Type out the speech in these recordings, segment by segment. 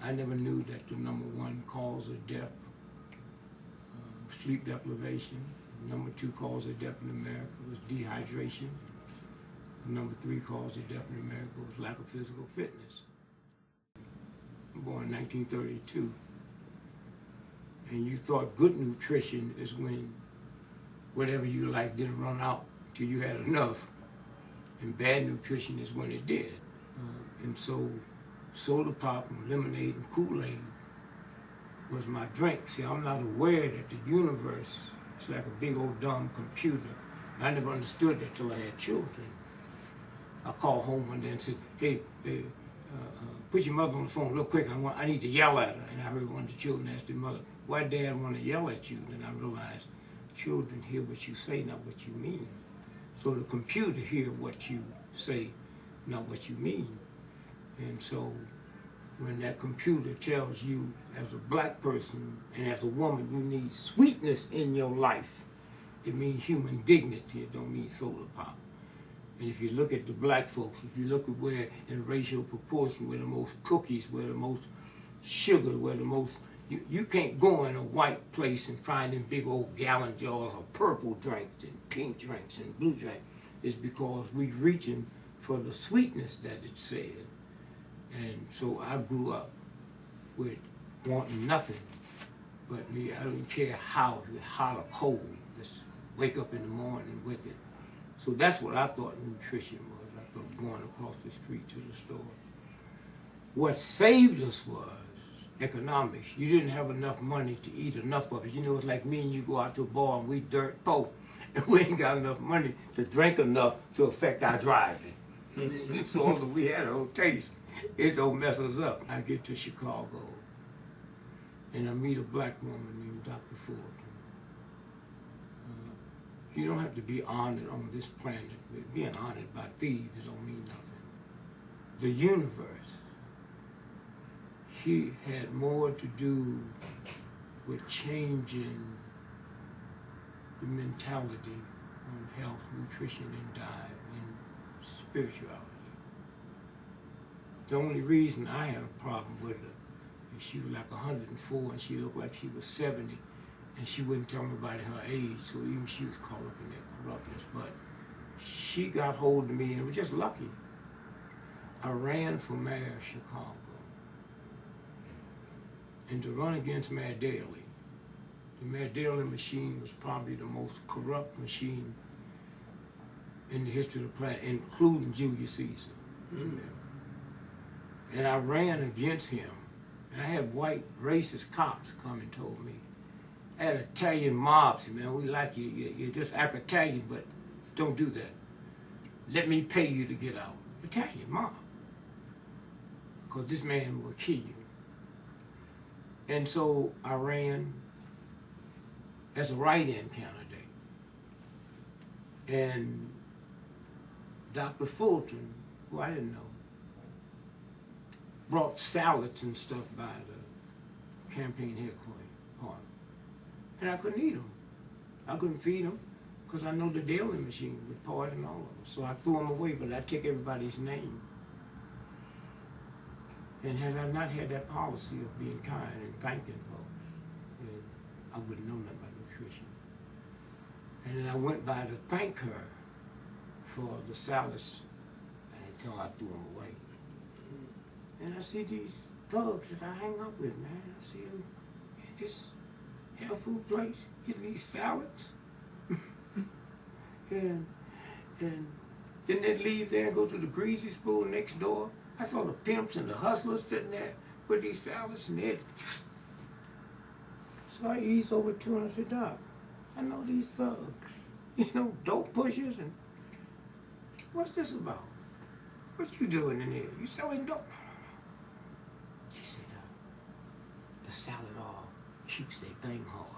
I never knew that the #1 cause of death, sleep deprivation. #2 cause of death in America was dehydration. The #3 cause of death in America was lack of physical fitness. I'm born in 1932. And you thought good nutrition is when whatever you like didn't run out till you had enough. And bad nutrition is when it did. And so soda pop and lemonade and Kool-Aid was my drink. See, I'm not aware that the universe is like a big old dumb computer. I never understood that till I had children. I called home one day and said, hey, put your mother on the phone real quick. I need to yell at her. And I heard one of the children ask their mother, why Dad want to yell at you? And I realized children hear what you say, not what you mean. So the computer hear what you say, not what you mean. And so when that computer tells you as a black person and as a woman you need sweetness in your life, it means human dignity. It don't mean soda pop. And if you look at the black folks, if you look at where in racial proportion, where the most cookies, where the most sugar, where the most, you can't go in a white place and find them big old gallon jars of purple drinks and pink drinks and blue drinks. It's because we're reaching for the sweetness that it said. And so I grew up with wanting nothing but me. I don't care how, hot or cold, just wake up in the morning with it. So that's what I thought nutrition was. I thought going across the street to the store. What saved us was economics. You didn't have enough money to eat enough of it. You know, it's like me and you go out to a bar and we dirt poor. And we ain't got enough money to drink enough to affect our driving. So although we had our own taste, it don't mess us up. I get to Chicago and I meet a black woman named Dr. Fulton. You don't have to be honored on this planet. Being honored by thieves don't mean nothing. The universe, she had more to do with changing the mentality on health, nutrition, and diet, and spirituality. The only reason I had a problem with her is she was like 104 and she looked like she was 70. And she wouldn't tell nobody her age, so even she was caught up in that corruptness. But she got hold of me, and it was just lucky. I ran for mayor of Chicago. And to run against Mayor Daley, the Mayor Daley machine was probably the most corrupt machine in the history of the planet, including Julius Caesar. Mm-hmm. And I ran against him. And I had white racist cops come and told me, I had Italian mobs, man, we like you, you're just act Italian, but don't do that. Let me pay you to get out. Italian mob. Because this man will kill you. And so I ran as a write-in candidate. And Dr. Fulton, who I didn't know, brought salads and stuff by the campaign headquarters. And I couldn't eat them. I couldn't feed them because I know the Daley machine would poison all of them. So I threw them away, but I took everybody's name. And had I not had that policy of being kind and thanking folks, I wouldn't know nothing about nutrition. And then I went by to thank her for the salads until I threw them away. And I see these thugs that I hang up with, man. I see them in this health food place, getting these salads. and then they leave there and go to the greasy spoon next door. I saw the pimps and the hustlers sitting there with these salads and they'd. So I eased over to him and I said, Doc, I know these thugs, you know, dope pushers, and what's this about? What you doing in here? You selling dope? No. She said, the salad all keeps their thing hard.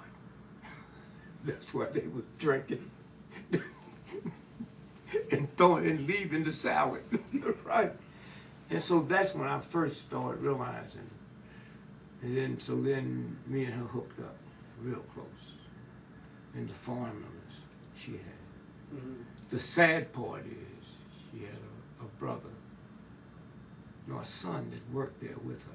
That's why they were drinking and throwing and leaving the salad, right? And so that's when I first started realizing. And then me and her hooked up real close. And the formulas she had. Mm-hmm. The sad part is she had a brother, no, a son that worked there with her.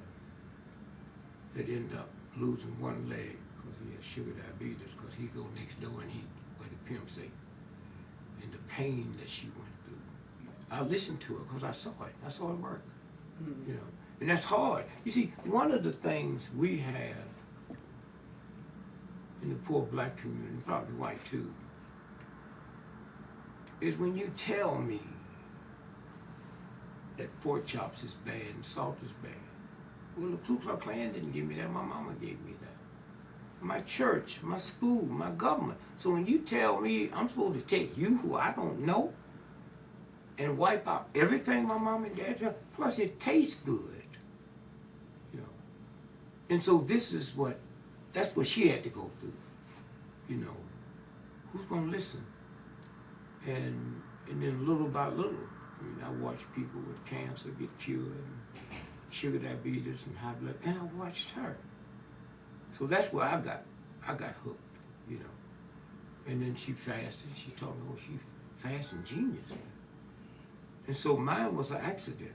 that ended up losing one leg because he had sugar diabetes, because he go next door and eat where the pimps ate. And the pain that she went through. I listened to her because I saw it. I saw it work. You know, and that's hard. You see, one of the things we have in the poor black community, probably white too, is when you tell me that pork chops is bad and salt is bad. Well, the Ku Klux Klan didn't give me that. My mama gave me that. My church, my school, my government. So when you tell me I'm supposed to take you who I don't know and wipe out everything my mom and dad did, plus it tastes good, you know. And so this is that's what she had to go through, you know. Who's gonna listen? And then little by little, I mean, I watched people with cancer get cured, and sugar diabetes and high blood, and I watched her. So that's where I got hooked, you know. And then she fasted. She told me, oh, she's fasting genius. And so mine was an accident.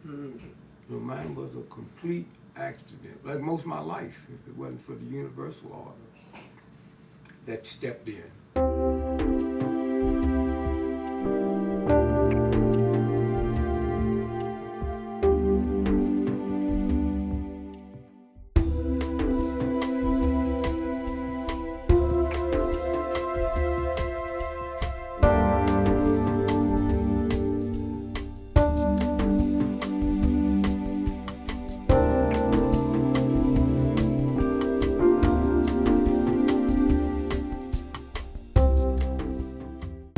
So mine was a complete accident, like most of my life, if it wasn't for the universal order that stepped in.